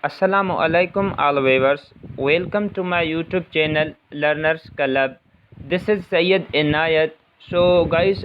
Assalamu alaikum all viewers. Welcome to my YouTube channel Learners Club. This is Sayyid Inayat. So guys,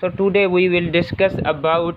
So today we will discuss about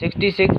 66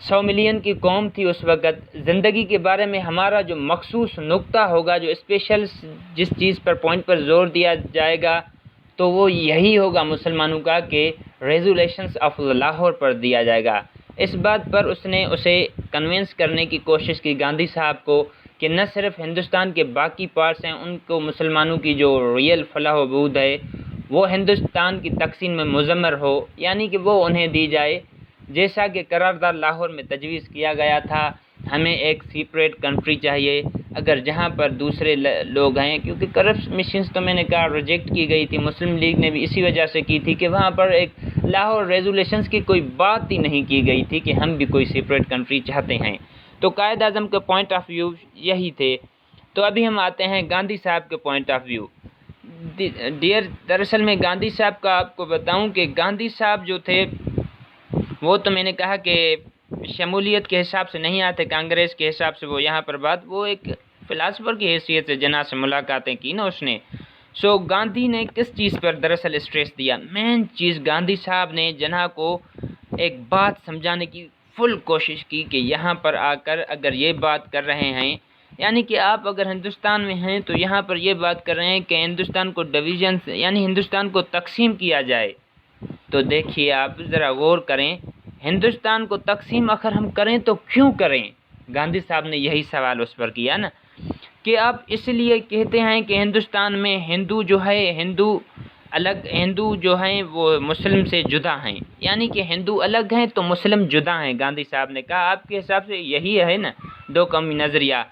100 million کی قوم تھی اس وقت، زندگی کے بارے میں ہمارا جو مخصوص نقطہ ہوگا، جو اسپیشل جس چیز پر پوائنٹ پر زور دیا جائے گا تو وہ یہی ہوگا مسلمانوں کا کہ ریزولیشنز آف لاہور پر دیا جائے گا۔ اس بات پر اس نے اسے کنونس کرنے کی کوشش کی گاندھی صاحب کو کہ نہ صرف ہندوستان کے باقی پارٹس ہیں ان کو مسلمانوں کی جو ریئل فلاح و بہبود ہے وہ ہندوستان کی تقسیم میں مضمر ہو، یعنی کہ وہ انہیں دی جائے، جیسا کہ قرارداد لاہور میں تجویز کیا گیا تھا۔ ہمیں ایک سیپریٹ کنٹری چاہیے اگر جہاں پر دوسرے لوگ ہیں، کیونکہ کرپٹ مشنز تو میں نے کہا ریجیکٹ کی گئی تھی، مسلم لیگ نے بھی اسی وجہ سے کی تھی کہ وہاں پر ایک لاہور ریزولیشنز کی کوئی بات ہی نہیں کی گئی تھی کہ ہم بھی کوئی سیپریٹ کنٹری چاہتے ہیں۔ تو قائد اعظم کے پوائنٹ آف ویو یہی تھے۔ تو ابھی ہم آتے ہیں گاندھی صاحب کے پوائنٹ آف ویو۔ دراصل میں گاندھی صاحب کا آپ کو بتاؤں کہ گاندھی صاحب جو تھے وہ تو میں نے کہا کہ شمولیت کے حساب سے نہیں آتے، کانگریس کے حساب سے وہ یہاں پر وہ ایک فلاسفر کی حیثیت سے جناح سے ملاقاتیں کی نا اس نے۔ گاندھی نے کس چیز پر دراصل اسٹریس دیا؟ مین چیز گاندھی صاحب نے جناح کو ایک بات سمجھانے کی فل کوشش کی کہ یہاں پر آ کر اگر یہ بات کر رہے ہیں، یعنی کہ آپ اگر ہندوستان میں ہیں تو یہاں پر یہ بات کر رہے ہیں کہ ہندوستان کو ڈویژن یعنی ہندوستان کو تقسیم کیا جائے، تو دیکھیے آپ ذرا غور کریں، ہندوستان کو تقسیم اگر ہم کریں تو کیوں کریں؟ گاندھی صاحب نے یہی سوال اس پر کیا نا کہ آپ اس لیے کہتے ہیں کہ ہندوستان میں ہندو جو ہیں وہ مسلم سے جدا ہیں، یعنی کہ ہندو الگ ہیں تو مسلم جدا ہیں۔ گاندھی صاحب نے کہا آپ کے حساب سے یہی ہے نا دو قومی نظریہ۔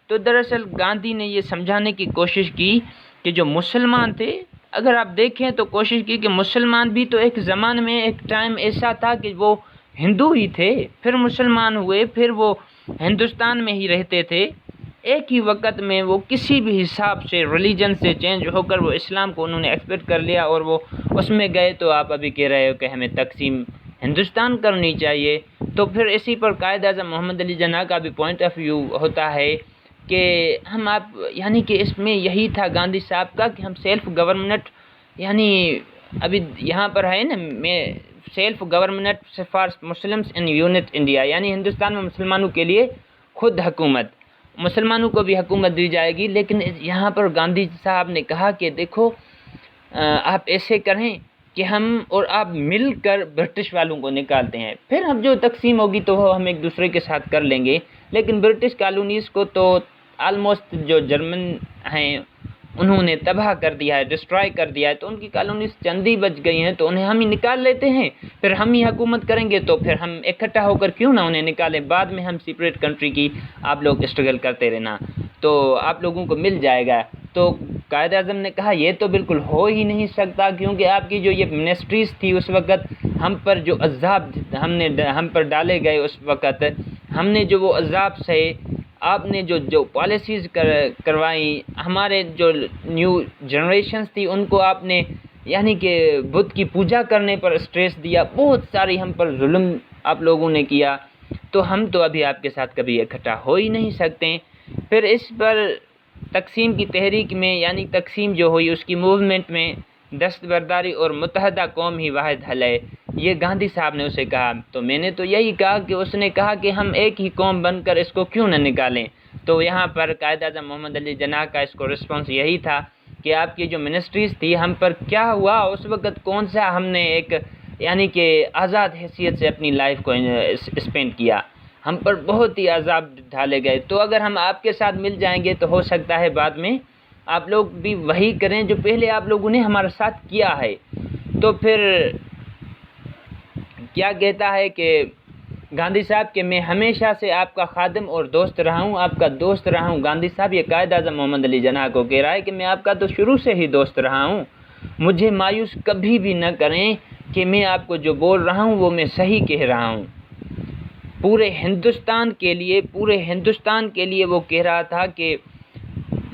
تو دراصل گاندھی نے یہ سمجھانے کی کوشش کی کہ جو مسلمان تھے، اگر آپ دیکھیں تو کوشش کی کہ مسلمان بھی تو ایک زمانے میں ایک ٹائم ایسا تھا کہ وہ ہندو ہی تھے، پھر مسلمان ہوئے، پھر وہ ہندوستان میں ہی رہتے تھے، ایک ہی وقت میں وہ کسی بھی حساب سے ریلیجن سے چینج ہو کر وہ اسلام کو انہوں نے ایکسپیکٹ کر لیا اور وہ اس میں گئے۔ تو آپ ابھی کہہ رہے ہو کہ ہمیں تقسیم ہندوستان کرنی چاہیے، تو پھر اسی پر قائد اعظم محمد علی جناح کا بھی پوائنٹ آف ویو ہوتا ہے کہ ہم یعنی کہ اس میں یہی تھا گاندھی صاحب کا کہ ہم سیلف گورنمنٹ، یعنی ابھی یہاں پر ہے نا میں self government for Muslims in unit India, یعنی ہندوستان میں مسلمانوں کے لیے خود حکومت، مسلمانوں کو بھی حکومت دی جائے گی۔ لیکن یہاں پر گاندھی صاحب نے کہا کہ دیکھو آپ ایسے کریں کہ ہم اور آپ مل کر برٹش والوں کو نکالتے ہیں، پھر ہم جو تقسیم ہوگی تو وہ ہم ایک دوسرے کے ساتھ کر لیں گے، لیکن برٹش کالونیز کو تو آلموسٹ جو جرمن ہیں انہوں نے تباہ کر دیا ہے، ڈسٹرائے کر دیا ہے، تو ان کی کالونیز چندی بچ گئی ہیں تو انہیں ہم ہی نکال لیتے ہیں، پھر ہم ہی حکومت کریں گے، تو پھر ہم اکٹھا ہو کر کیوں نہ انہیں نکالیں، بعد میں ہم سیپریٹ کنٹری کی آپ لوگ اسٹرگل کرتے رہنا تو آپ لوگوں کو مل جائے گا۔ تو قائد اعظم نے کہا یہ تو بالکل ہو ہی نہیں سکتا، کیونکہ آپ کی جو یہ منسٹریز تھی اس وقت ہم پر جو عذاب ہم پر ڈالے گئے، اس وقت ہم نے جو وہ عذاب سہے، آپ نے جو پالیسیز کروائیں، ہمارے جو نیو جنریشنز تھی ان کو آپ نے یعنی کہ بدھ کی پوجا کرنے پر اسٹریس دیا، بہت ساری ہم پر ظلم آپ لوگوں نے کیا، تو ہم تو ابھی آپ کے ساتھ کبھی اکٹھا ہو ہی نہیں سکتے۔ پھر اس پر تقسیم کی تحریک میں یعنی تقسیم جو ہوئی اس کی موومنٹ میں دستبرداری اور متحدہ قوم ہی واحد حل ہے، یہ گاندھی صاحب نے اسے کہا۔ تو میں نے تو یہی کہا کہ اس نے کہا کہ ہم ایک ہی قوم بن کر اس کو کیوں نہ نکالیں، تو یہاں پر قائد اعظم محمد علی جناح کا اس کو رسپانس یہی تھا کہ آپ کی جو منسٹریز تھی ہم پر کیا ہوا، اس وقت کون سا ہم نے ایک یعنی کہ آزاد حیثیت سے اپنی لائف کو اسپینڈ کیا، ہم پر بہت ہی عذاب ڈالے گئے، تو اگر ہم آپ کے ساتھ مل جائیں گے تو ہو سکتا ہے بعد میں آپ لوگ بھی وہی کریں جو پہلے آپ لوگوں نے ہمارے ساتھ کیا ہے۔ تو پھر کیا کہتا ہے کہ گاندھی صاحب کہ میں ہمیشہ سے آپ کا خادم اور دوست رہا ہوں، آپ کا دوست رہا ہوں۔ گاندھی صاحب یہ قائد اعظم محمد علی جناح کو کہہ رہا ہے کہ میں آپ کا تو شروع سے ہی دوست رہا ہوں، مجھے مایوس کبھی بھی نہ کریں کہ میں آپ کو جو بول رہا ہوں وہ میں صحیح کہہ رہا ہوں۔ پورے ہندوستان کے لیے وہ کہہ رہا تھا کہ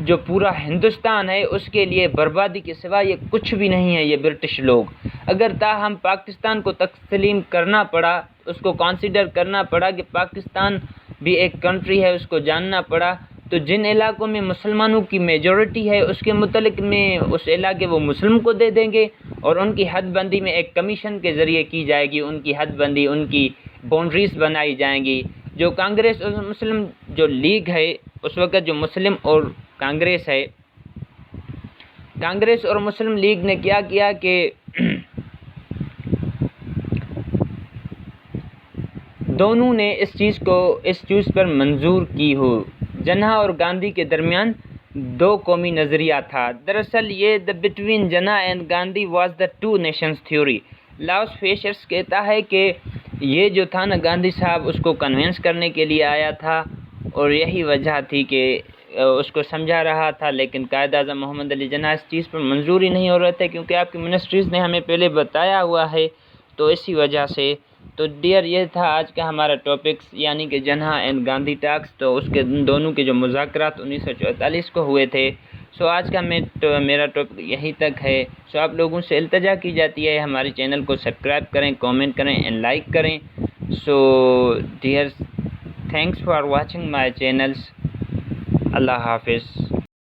جو پورا ہندوستان ہے اس کے لیے بربادی کے سوا یہ کچھ بھی نہیں ہے یہ برٹش لوگ۔ اگر تاہم پاکستان کو تسلیم کرنا پڑا، اس کو کنسیڈر کرنا پڑا کہ پاکستان بھی ایک کنٹری ہے، اس کو جاننا پڑا، تو جن علاقوں میں مسلمانوں کی میجورٹی ہے اس کے متعلق میں اس علاقے وہ مسلم کو دے دیں گے اور ان کی حد بندی میں ایک کمیشن کے ذریعے کی جائے گی، ان کی حد بندی، ان کی باؤنڈریز بنائی جائیں گی. جو کانگریس اور مسلم جو لیگ ہے اس وقت جو مسلم اور کانگریس ہے، کانگریس اور مسلم لیگ نے کیا کیا کہ دونوں نے اس چیز پر منظور کی ہو. جناح اور گاندھی کے درمیان دو قومی نظریہ تھا. دراصل یہ between Jinnah and Gandhi was the two nations theory. Louis Fischer's کہتا ہے کہ یہ جو تھا نا، گاندھی صاحب اس کو کنونس کرنے کے لیے آیا تھا اور یہی وجہ تھی کہ اس کو سمجھا رہا تھا، لیکن قائد اعظم محمد علی جناح اس چیز پر منظور ہی نہیں ہو رہے تھے، کیونکہ آپ کی منسٹریز نے ہمیں پہلے بتایا ہوا ہے. تو اسی وجہ سے تو ڈیئر یہ تھا آج کا ہمارا ٹاپکس، یعنی کہ جناح اینڈ گاندھی ٹاکس. تو اس کے دونوں کے جو مذاکرات 1944 کو ہوئے تھے. سو آج کا میرا ٹاپک یہی تک ہے. سو آپ لوگوں سے التجا کی جاتی ہے ہمارے چینل کو سبسکرائب کریں، کامنٹ کریں اینڈ لائک کریں. So dear thanks for watching my channels. اللہ حافظ.